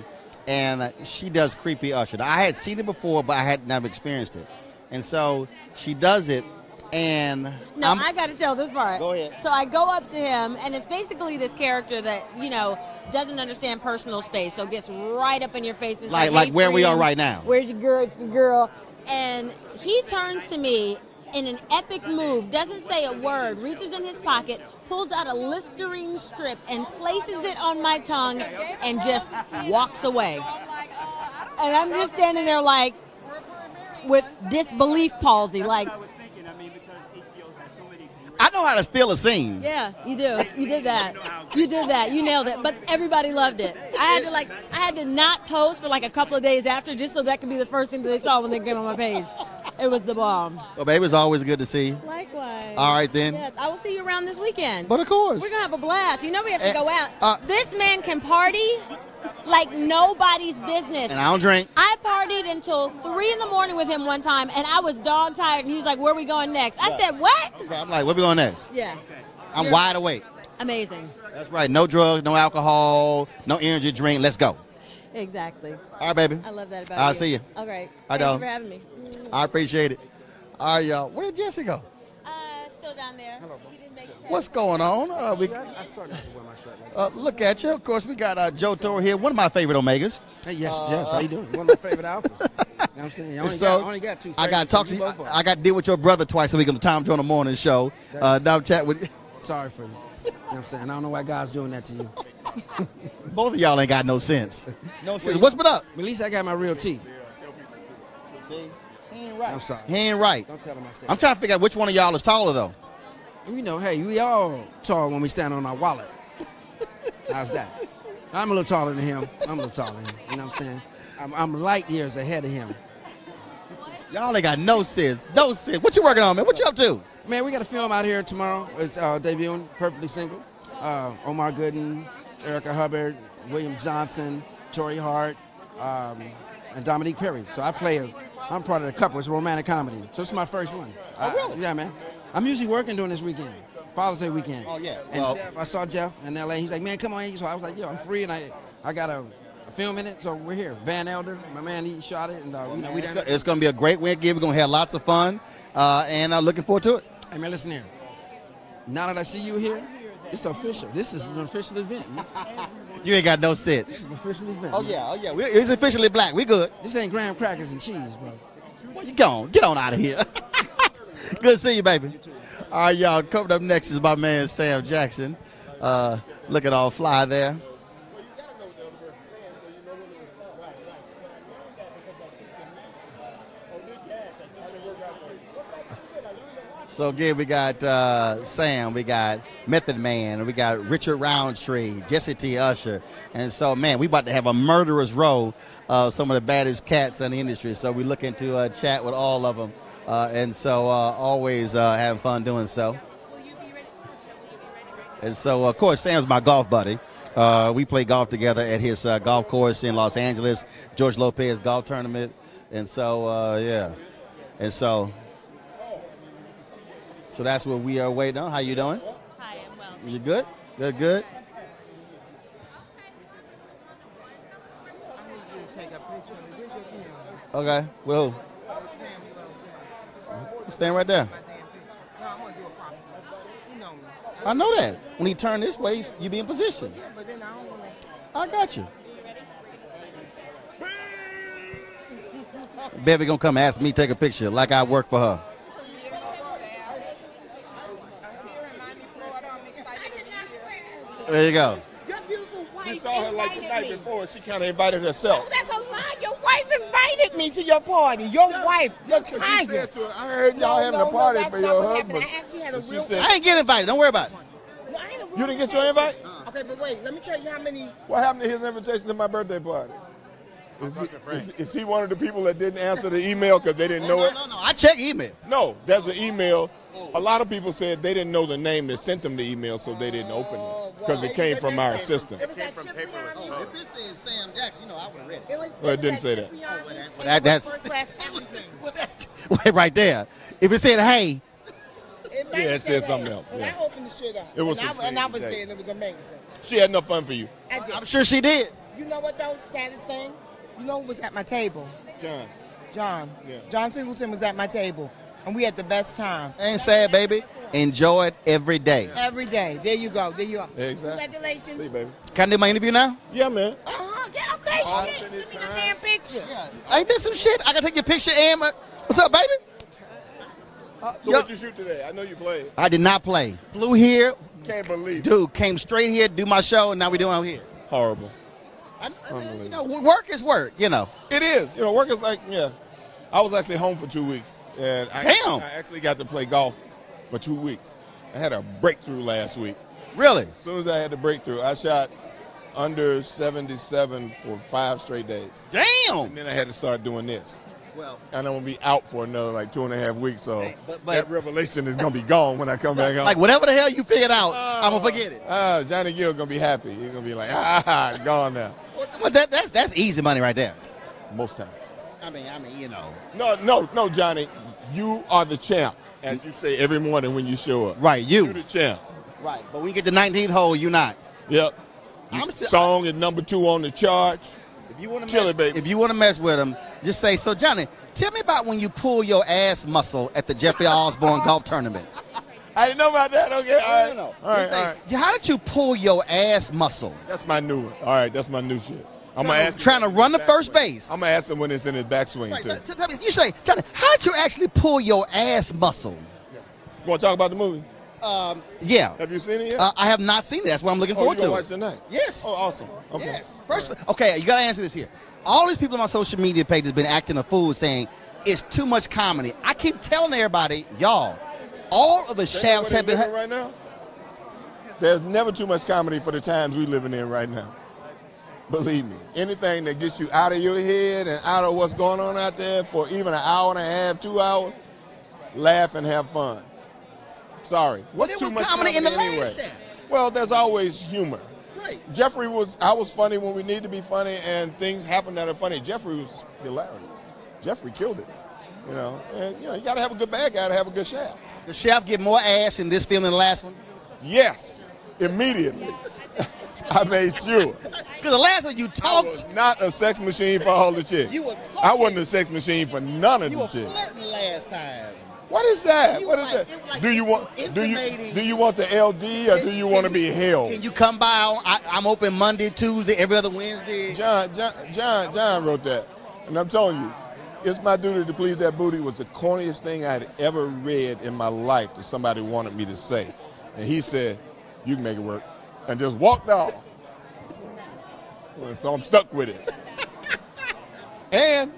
and she does Creepy Usher. Now, I had seen it before, but I had never experienced it. And so she does it, and I got to tell this part. Go ahead. So I go up to him, and it's basically this character that, you know, doesn't understand personal space, so gets right up in your face. And like hey, where we friend, are right now. Where's your girl? It's your girl. And he turns to me in an epic move, doesn't say a word, reaches in his pocket, pulls out a Listerine strip and places it on my tongue and just walks away. And I'm just standing there like with disbelief palsy, like. I know how to steal a scene. Yeah, you do. You did that. You did that. You nailed it. But everybody loved it. I had to not post for like a couple of days after just so that could be the first thing that they saw when they came on my page. It was the bomb. Well, baby, it's always good to see you. Likewise. All right, then. Yes, I will see you around this weekend. But of course. We're going to have a blast. You know we have to go out. This man can party like nobody's business. And I don't drink. I partied until 3 in the morning with him one time, and I was dog tired, and he was like, where are we going next? I said, what? I'm like, where we going next? Yeah. I'm wide awake. Amazing. That's right. No drugs, no alcohol, no energy drink. Let's go. Exactly. All right, baby. I love that about you. I'll see you. All right. I Thank know. you for having me. I appreciate it. All right, y'all. Where did Jesse go? Still down there. He didn't make it. What's going on? Look at you. Of course, we got Joe Toro here, one of my favorite Omegas. Hey, yes. How you doing? One of my favorite alphas. You know what I'm saying? I only got two. I got to talk to you. I got to deal with your brother twice a week on the Tom Joyner Morning Show. Now chat with. Sorry for you. You know what I'm saying? I don't know why God's doing that to you. Both of y'all ain't got no sense. No sense. What's been up? At least I got my real teeth. See? He ain't right. I'm sorry. He ain't right. Don't tell him I said I'm trying to figure out which one of y'all is taller, though. You know, hey, we all tall when we stand on our wallet. How's that? I'm a little taller than him. I'm a little taller than him. You know what I'm saying? I'm light years ahead of him. Y'all ain't got no sense. No sense. What you working on, man? What you up to? Man, we got a film out here tomorrow. It's debuting, Perfectly Single. Omar Gooden, Erica Hubbard, William Johnson, Tori Hart, and Dominique Perry. So I'm part of the couple. It's a romantic comedy. So it's my first one. Oh, really? Yeah, man. I'm usually working during this weekend, Father's Day weekend. Oh, yeah. And Jeff, I saw Jeff in L.A. He's like, man, come on. So I was like, yo, I'm free, and I got a film in it, so we're here. Van Elder, my man, he shot it. And it's going to be a great weekend. We're going to have lots of fun, and I'm looking forward to it. Hey, man, listen here. Now that I see you here, it's official. This is an official event. You ain't got no sense. This is an official event. Oh, yeah. It's officially black. We good. This ain't graham crackers and cheese, bro. Well, you gone. Get on out of here. Good to see you, baby. All right, y'all. Coming up next is my man, Sam Jackson. Looking all fly there. So again, we got Sam, we got Method Man, we got Richard Roundtree, Jesse T. Usher, and so man, we about to have a murderous row of some of the baddest cats in the industry. So we looking to chat with all of them, and so always having fun doing so. And so of course, Sam's my golf buddy. We play golf together at his golf course in Los Angeles, George Lopez Golf Tournament, and so yeah, and so. So that's what we are waiting on. How you doing? Hi, I'm well. You good? Good. Okay. Well, stand right there. I know that. When he turned this way, you be in position. I got you. Bevy gonna come ask me to take a picture like I work for her. There you go. You saw her like the night before. She kind of invited herself. Oh, that's a lie. Your wife invited me to your party. Your wife, your tiger. I heard y'all having a party for your husband. I actually had a real. I ain't get invited. Don't worry about it. You didn't get your invite? Okay, but wait. Let me tell you how many. What happened to his invitation to my birthday party? Is he one of the people that didn't answer the email because they didn't know it? No. I check email. No, there's an email. A lot of people said they didn't know the name that sent them the email, so they didn't open it because it came from our system. If this is Sam Jackson, I would have read it. Well, it didn't say that. That's right there. If it said, hey. Yeah, it said something else. I opened the shit up. It was and I was saying it was amazing. She had enough fun for you. I'm sure she did. You know what, though? Saddest thing? You know who was at my table? John. Yeah. John Singleton was at my table. And we had the best time. Ain't sad, baby. Enjoy it every day. Every day. There you go. Exactly. Congratulations. See, baby. Can I do my interview now? Yeah, man. Yeah, okay, shit. Send me the damn picture. Yeah. Ain't this some shit? I can take your picture and what's up, baby? So what you shoot today? I know you played. I did not play. Flew here. Can't believe it. Dude, came straight here to do my show, and now we doing out here. Horrible. Work is work, It is. Work is like, yeah. I was actually home for 2 weeks. And I actually got to play golf for 2 weeks. I had a breakthrough last week. Really? As soon as I had the breakthrough, I shot under 77 for 5 straight days. Damn! And then I had to start doing this. Well, and I'm going to be out for another like 2.5 weeks, so that revelation is going to be gone when I come back home. Like whatever the hell you figured out, I'm going to forget it. Johnny Gill going to be happy. He's going to be like, gone now. Well, that's easy money right there. Most times. I mean, you know. No, Johnny. You are the champ, as you say every morning when you show up. Right, You're the champ. Right, but when you get the 19th hole, you're not. Yep. Song is number 2 on the charts. If you want to kill it, baby. If you want to mess with him, just say, so Johnny, tell me about when you pull your ass muscle at the Jeffrey Osborne golf tournament. I didn't know about that. Okay, all right. No. All right. How did you pull your ass muscle? That's my new one. All right, that's my new shit. I'm gonna ask trying to run the first base. I'm gonna ask him when it's in his backswing Right, too. so tell me, you say, Johnny, how did you actually pull your ass muscle? You want to talk about the movie? Yeah. Have you seen it yet? I have not seen it. That's what I'm looking forward you to. gonna watch tonight? Yes. Oh, awesome. Okay. Yes. First, okay, you got to answer this here. All these people on my social media page have been acting a fool saying it's too much comedy. I keep telling everybody, y'all, all of the shafts have been right now. There's never too much comedy for the times we living in right now. Believe me. Anything that gets you out of your head and out of what's going on out there for even an hour and a half, 2 hours, laugh and have fun. Sorry. What's too much comedy in the anyway? last shaft? Well, there's always humor. Right. I was funny when we need to be funny, and things happen that are funny. Jeffrey was hilarious. Jeffrey killed it. You know, and you got to have a good bad guy to have a good shaft. The shaft get more ass in this film than the last one? Yes, immediately. I made sure. Because the last one you talked. I was not a sex machine for all the chicks. You were talking. I wasn't a sex machine for none of the chicks. You were flirting last time. What is that? What is like, that? like do you want the LD or do you want to be held? Can you come by? I'm open Monday, Tuesday, every other Wednesday. John wrote that, and I'm telling you, it's my duty to please that booty was the corniest thing I had ever read in my life that somebody wanted me to say, and he said, "You can make it work," and just walked off. So I'm stuck with it, and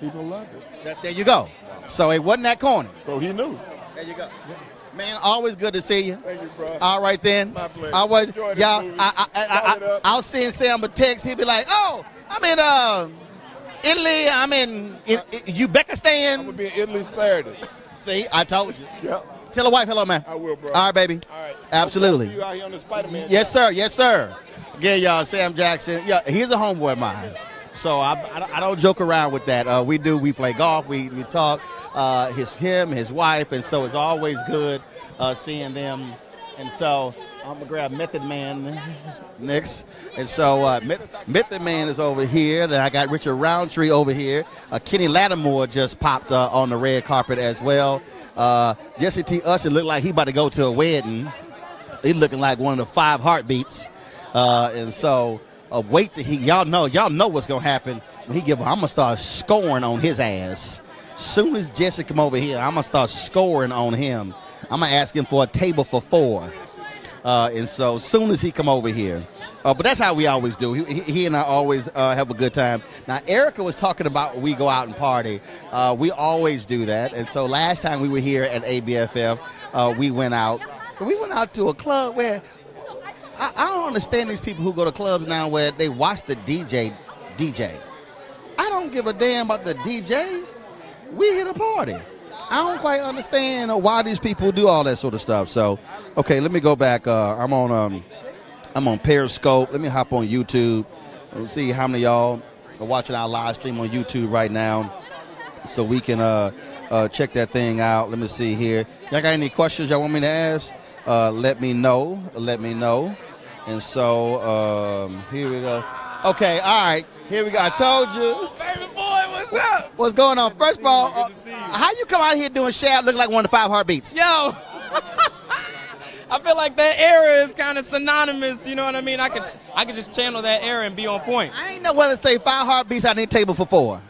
people loved it. There you go. So it wasn't that corny. So he knew. There you go. Man, always good to see you. Thank you, bro. All right, then. My pleasure. I'll send Sam a text. He'll be like, oh, I'm in Italy. I'm in Uzbekistan. I'm going to be in Italy Saturday. See, I told you. Yep. Tell the wife hello, man. I will, bro. All right, baby. All right. Absolutely. See you out here on the Spider-Man. Yes, sir. Yes, sir. Again, y'all, Sam Jackson. Yeah, he's a homeboy of mine. So I don't joke around with that. We play golf, we talk, his wife, and so it's always good seeing them. And so I'm gonna grab Method Man next. And so Method Man is over here. Then I got Richard Roundtree over here. Kenny Lattimore just popped on the red carpet as well. Jesse T. Usher looked like he about to go to a wedding. He looking like one of the 5 heartbeats. And so. Wait till y'all know what's gonna happen when he I'm gonna start scoring on his ass. Soon as Jesse come over here, I'm gonna start scoring on him. I'm gonna ask him for a table for 4. And so soon as he come over here, but that's how we always do. He and I always have a good time. Now Erica was talking about we go out and party. We always do that. And so last time we were here at ABFF, we went out. We went out to a club where. I don't understand these people who go to clubs now where they watch the DJ. I don't give a damn about the DJ. We here to party. I don't quite understand why these people do all that sort of stuff. So, okay, let me go back. I'm on Periscope. Let me hop on YouTube. Let's see how many of y'all are watching our live stream on YouTube right now, so we can check that thing out. Let me see here. Y'all got any questions y'all want me to ask? Let me know. And so here we go. Okay, all right. Here we go. I told you. Baby boy, what's up? What's going on? First of all, how you come out here doing shaft looking like one of the 5 heartbeats? Yo. I feel like that era is kind of synonymous, you know what I mean? I could just channel that era and be on point. I ain't know whether to say 5 heartbeats. I need a table for 4.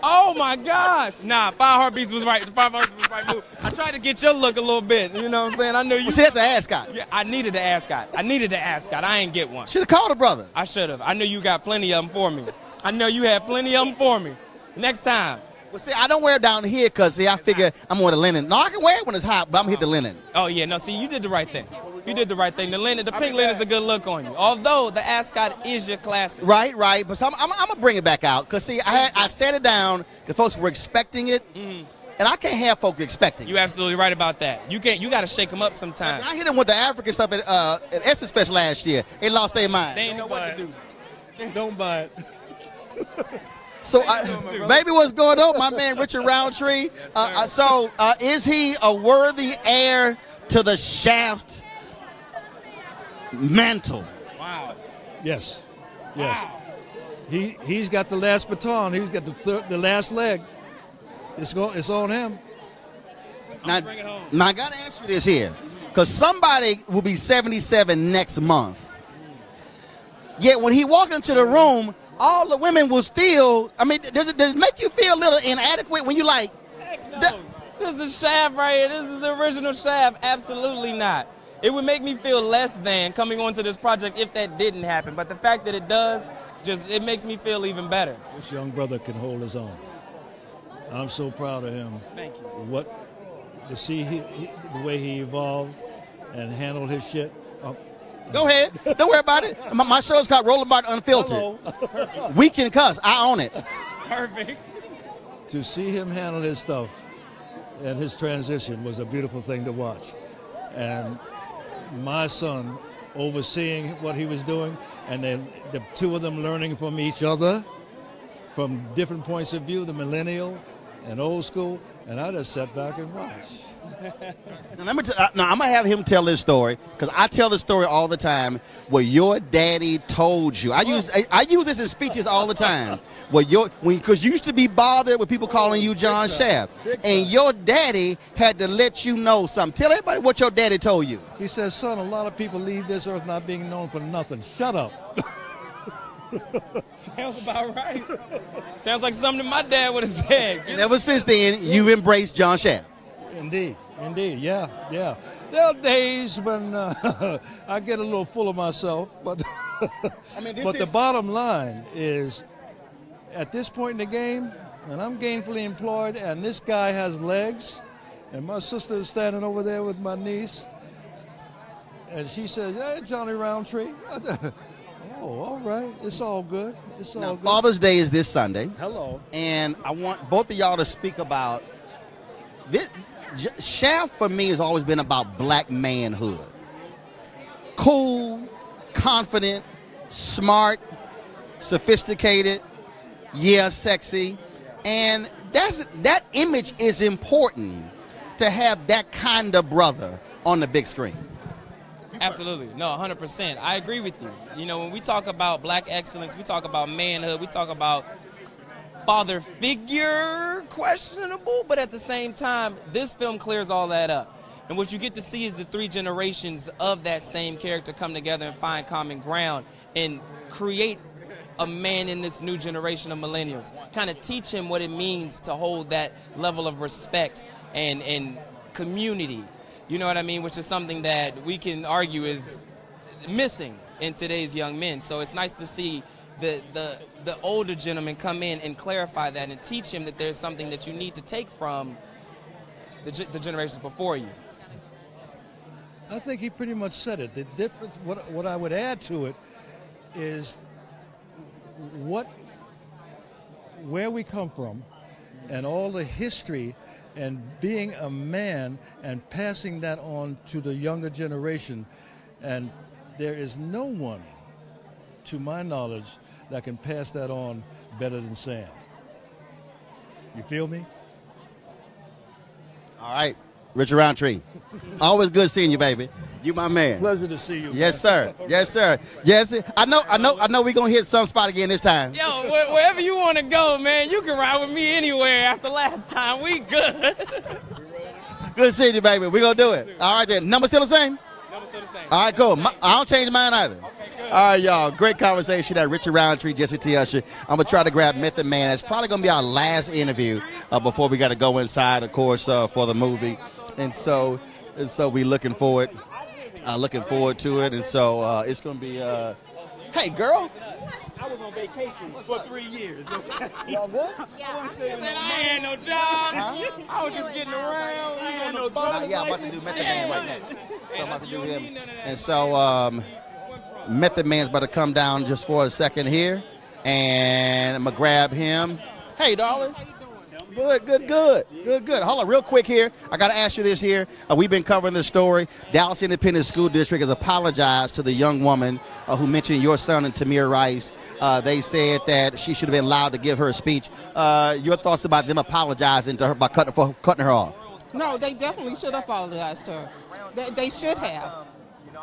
Oh my gosh! Nah, 5 heartbeats was right. The 5 heartbeats was right move. I tried to get your look a little bit. You know what I'm saying? I knew you. Well, see, that's an ascot. Yeah, I needed the ascot. I ain't get one. Should have called a brother. I should have. I knew you got plenty of them for me. I know you had plenty of them for me. Next time. Well, see, I don't wear it down here because, see, I figure I'm wearing the linen. No, I can wear it when it's hot, but I'm going to hit the linen. Oh, yeah. No, see, you did the right thing. You did the right thing. The linen, the pink linen is a good look on you. Although the ascot is your classic. Right. But so I'm going to bring it back out because, see, I set it down because folks were expecting it. And I can't have folks expecting. You're absolutely right about that. You got to shake them up sometimes. I hit them with the African stuff at Essence Fest last year. They lost their mind. They ain't know what to do. Don't buy it. So, baby, what's going on, my man Richard Roundtree? So, is he a worthy heir to the Shaft mantle? Wow. Yes. Wow. He's got the last baton. He's got the last leg. It's on him. Now, I got to ask you this here, because somebody will be 77 next month. Yet when he walked into the room, all the women will still. I mean, does it make you feel a little inadequate when you like? Heck no. This is Shaft right here. This is the original Shaft. Absolutely not. It would make me feel less than coming onto this project if that didn't happen. But the fact that it does, it makes me feel even better. This young brother can hold his own. I'm so proud of him. Thank you. To see the way he evolved and handled his shit. Go ahead. Don't worry about it. My show's called Roland Unfiltered. We can cuss. I own it. Perfect. To see him handle his stuff and his transition was a beautiful thing to watch. And my son overseeing what he was doing, and then the two of them learning from each other from different points of view, the millennial and old school, and I just sat back and watched. Now, I'm going to have him tell this story, because I tell this story all the time, where your daddy told you. I use this in speeches all the time. Because you used to be bothered with people calling you John Shaft, and your daddy had to let you know something. Tell everybody what your daddy told you. He says, son, a lot of people leave this earth not being known for nothing. Shut up. Sounds about right. Sounds like something my dad would have said. And ever since then, you've embraced John Shaft. Indeed, yeah. There are days when I get a little full of myself, but the bottom line is, at this point in the game, and I'm gainfully employed, and this guy has legs, and my sister is standing over there with my niece, and she says, "Hey, Johnny Roundtree." Oh, all right. It's all good. Good. Father's Day is this Sunday. Hello. And I want both of y'all to speak about this. Shaft for me has always been about black manhood. Cool, confident, smart, sophisticated, sexy. And that image is important to have that kind of brother on the big screen. Absolutely. No, 100%. I agree with you. You know, when we talk about black excellence, we talk about manhood, we talk about father figure, questionable, but at the same time, this film clears all that up. And what you get to see is the three generations of that same character come together and find common ground and create a man in this new generation of millennials. Kind of teach him what it means to hold that level of respect and community. You know what I mean? Which is something that we can argue is missing in today's young men. So it's nice to see the older gentlemen come in and clarify that and teach him that there's something that you need to take from the generations before you. I think he pretty much said it. The difference, what I would add to it is where we come from and all the history and being a man and passing that on to the younger generation. And there is no one, to my knowledge, that can pass that on better than Sam. You feel me? All right. Richard Roundtree. Always good seeing you, baby. You my man. Pleasure to see you. Yes, sir. Yes, sir. Yes. I know we're going to hit some spot again this time. Yo, wherever you want to go, man, you can ride with me anywhere after last time. We good. Good seeing you, baby. We're going to do it. All right, then. Number still the same? Number still the same. All right, cool. I don't change mine either. Okay, all right, y'all. Great conversation at Richard Roundtree, Jesse T. Usher. I'm going to try to grab Method Man. It's probably going to be our last interview before we got to go inside, of course, for the movie. And so we looking forward to it. And so it's going to be, Hey, girl. I was on vacation for 3 years. Y'all good? I ain't had no job. I was just getting around. I ain't no job. Yeah, I'm about to do Method Man right next. So I'm about to do him. And so Method Man's about to come down just for a second here. And I'm going to grab him. Hey, darling. Good. Hold on real quick here. I got to ask you this here. We've been covering this story. Dallas Independent School District has apologized to the young woman who mentioned your son and Tamir Rice. They said that she should have been allowed to give her a speech. Your thoughts about them apologizing to her by cutting her off? No, they definitely should apologize to her. They should have.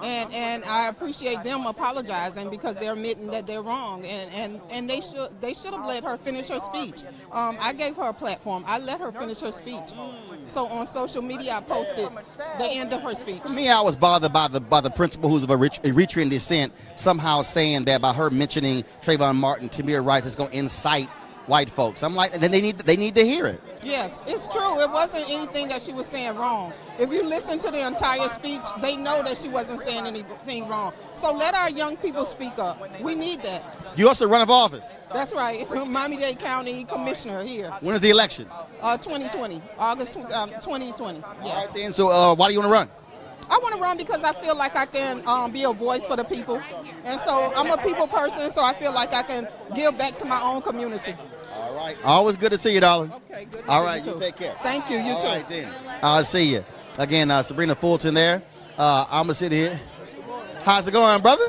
And I appreciate them apologizing because they're admitting that they're wrong, and they should have let her finish her speech. I gave her a platform. I let her finish her speech. So on social media, I posted the end of her speech. For me, I was bothered by the principal who's of Eritrean descent somehow saying that by her mentioning Trayvon Martin, Tamir Rice is going to incite white folks. I'm like, they need to hear it. Yes, it's true. It wasn't anything that she was saying wrong. If you listen to the entire speech, they know that she wasn't saying anything wrong. So let our young people speak up. We need that. You also run for office. That's right. Miami-Dade County Commissioner here. When is the election? 2020, August 2020. Yeah. All right, then. So why do you want to run? I want to run because I feel like I can be a voice for the people. And so I'm a people person, so I feel like I can give back to my own community. All right. Always good to see you, darling. Okay, good. All right, you take care. Thank you. You too. All right, then. I'll see you. Again, Sabrina Fulton there. I'm going to sit here. How's it going, brother?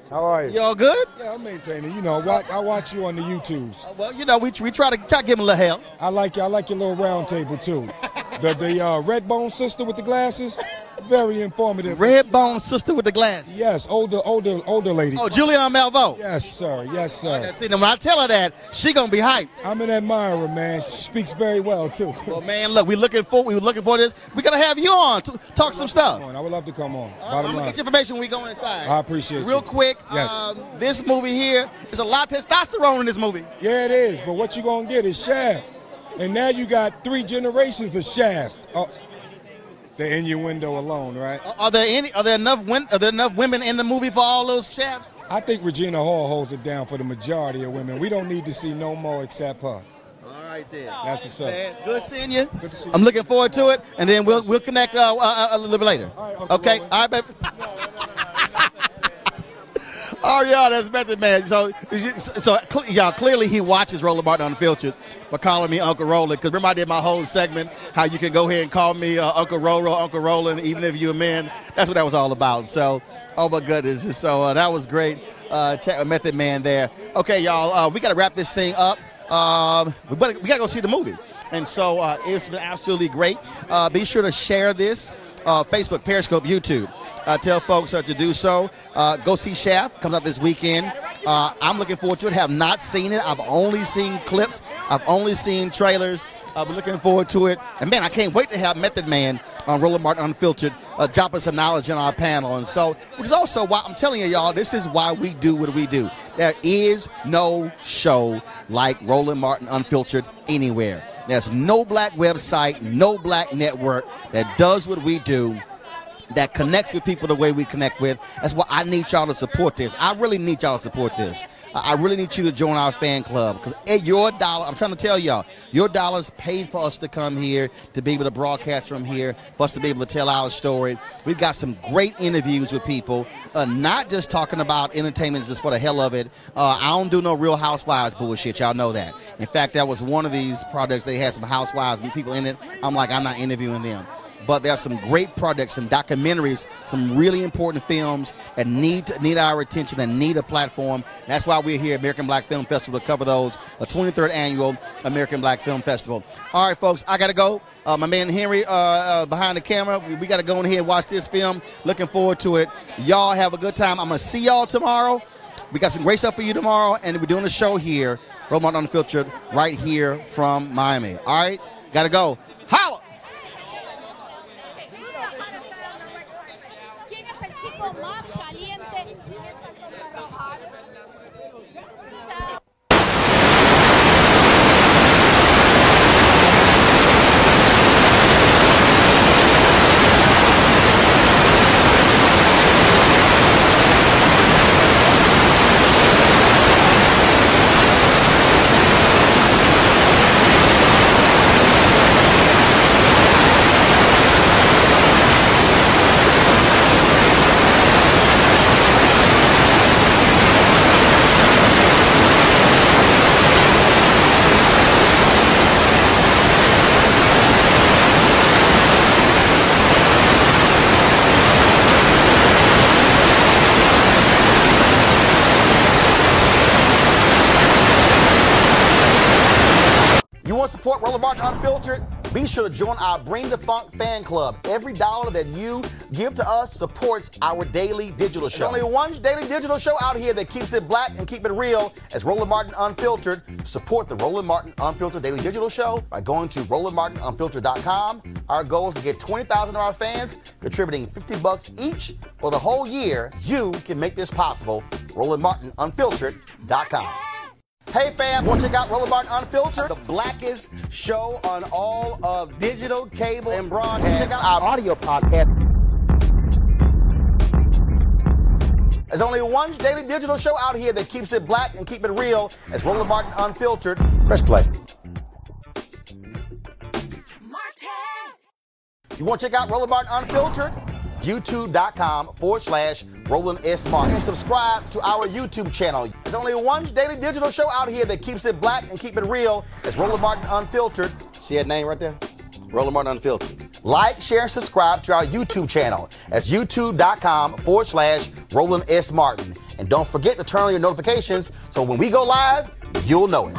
How are you? You all good? Yeah, I'm maintaining. You know, I watch you on the YouTubes. Well, you know, we try to give him a little help. I like your little round table, too. The red bone sister with the glasses, very informative. Red bone sister with the glasses? Yes, older lady. Oh, Julianne Malveaux? Yes, sir. Yes, sir. See, when I tell her that, she going to be hyped. I'm an admirer, man. She speaks very well, too. Well, man, look, we were looking for this. We got to have you on to talk some stuff. I would love to come on. I'm going to get your information when we go inside. I appreciate Real quick, yes. This movie here, there's a lot of testosterone in this movie. Yeah, it is, but what you going to get is Shaft. And now you got 3 generations of Shaft. Oh, the innuendo alone, right? Are there enough women in the movie for all those chaps? I think Regina Hall holds it down for the majority of women. We don't need to see no more except her. All right, then. That's what's up. Man, good seeing you. Good to see you. I'm looking forward to it, and then we'll connect a little bit later. All right, Uncle okay? Roland. All right, baby. Oh, yeah, that's Method Man. So y'all, clearly he watches Roland Martin Unfiltered by calling me Uncle Roland. Because remember I did my whole segment, how you can go ahead and call me Uncle Roro, Uncle Roland, even if you're a man. That's what that was all about. So, oh, my goodness. So that was great. Chat with Method Man there. Okay, y'all, we got to wrap this thing up. We got to go see the movie. And so it's been absolutely great. Be sure to share this. Facebook, Periscope, YouTube. Tell folks to do so. Go see Shaft. Comes out this weekend. I'm looking forward to it. Have not seen it. I've only seen clips. I've only seen trailers. We're looking forward to it. And, man, I can't wait to have Method Man on Roland Martin Unfiltered dropping some knowledge on our panel. And so, which is also why I'm telling you, y'all, this is why we do what we do. There is no show like Roland Martin Unfiltered anywhere. There's no black website, no black network that does what we do, that connects with people the way we connect with. That's why I need y'all to support this. I really need y'all to support this. I really need you to join our fan club, because your dollar, I'm trying to tell y'all, your dollars paid for us to come here, to be able to broadcast from here, for us to be able to tell our story. We've got some great interviews with people, not just talking about entertainment just for the hell of it. I don't do no Real Housewives bullshit. Y'all know that. In fact, that was one of these projects. They had some housewives and people in it. I'm like, I'm not interviewing them. But there are some great projects, some documentaries, some really important films that need our attention, that need a platform. That's why we're here at American Black Film Festival to cover those, a 23rd annual American Black Film Festival. All right, folks, I got to go. My man Henry behind the camera, we got to go in here and watch this film. Looking forward to it. Y'all have a good time. I'm going to see y'all tomorrow. We got some great stuff for you tomorrow, and we're doing a show here, Roland Martin Unfiltered, right here from Miami. All right? Got to go. Holla! Más caliente. support Roland Martin Unfiltered? Be sure to join our Bring the Funk fan club. Every dollar that you give to us supports our daily digital show. There's only one daily digital show out here that keeps it black and keep it real as Roland Martin Unfiltered. Support the Roland Martin Unfiltered daily digital show by going to RolandMartinUnfiltered.com. Our goal is to get 20,000 of our fans contributing $50 each for the whole year. You can make this possible. RolandMartinUnfiltered.com. Hey fam, want to check out Roland Martin Unfiltered, the blackest show on all of digital, cable, and broadcast. Check out our audio podcast. There's only one daily digital show out here that keeps it black and keep it real as Roland Martin Unfiltered. Press play. You want to check out Roland Martin Unfiltered? YouTube.com/Roland S. Martin. And subscribe to our YouTube channel. There's only one daily digital show out here that keeps it black and keep it real. It's Roland Martin Unfiltered. See that name right there? Roland Martin Unfiltered. Like, share, and subscribe to our YouTube channel. That's YouTube.com/Roland S. Martin. And don't forget to turn on your notifications so when we go live, you'll know it.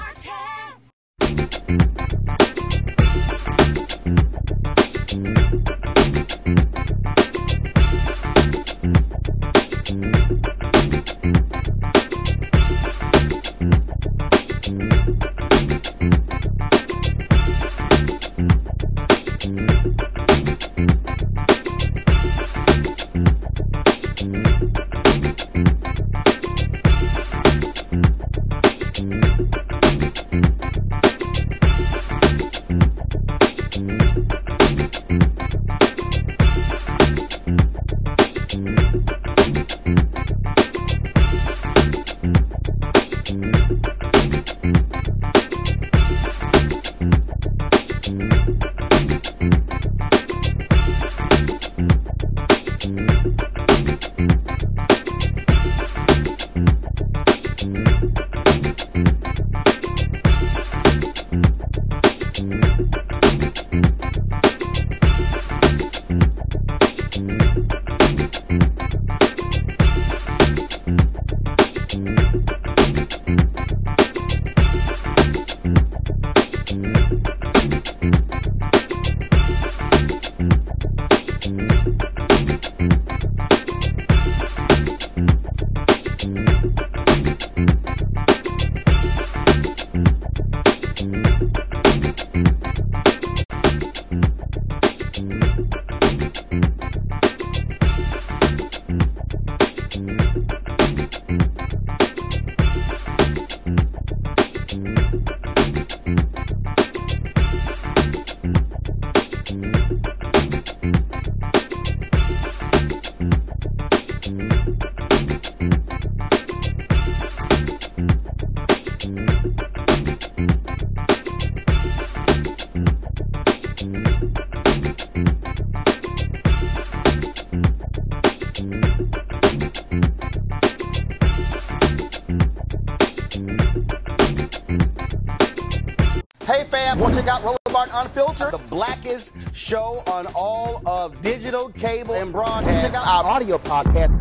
Hey fam, want to check out Roland Martin Unfiltered, the blackest show on all of digital, cable, and broadcast. Check out our audio podcast.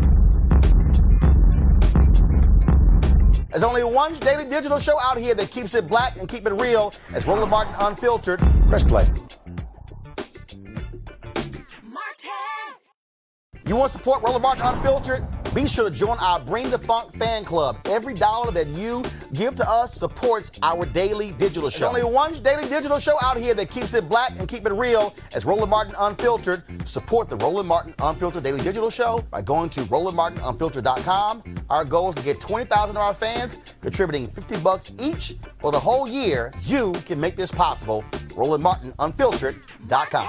There's only one daily digital show out here that keeps it black and keep it real. It's Roland Martin Unfiltered. Press play. You want to support Roland Martin Unfiltered? Be sure to join our Bring the Funk fan club. Every dollar that you give to us supports our daily digital show. There's only one daily digital show out here that keeps it black and keep it real. It's Roland Martin Unfiltered. Support the Roland Martin Unfiltered daily digital show by going to RolandMartinUnfiltered.com. Our goal is to get 20,000 of our fans contributing $50 each for the whole year. You can make this possible. RolandMartinUnfiltered.com.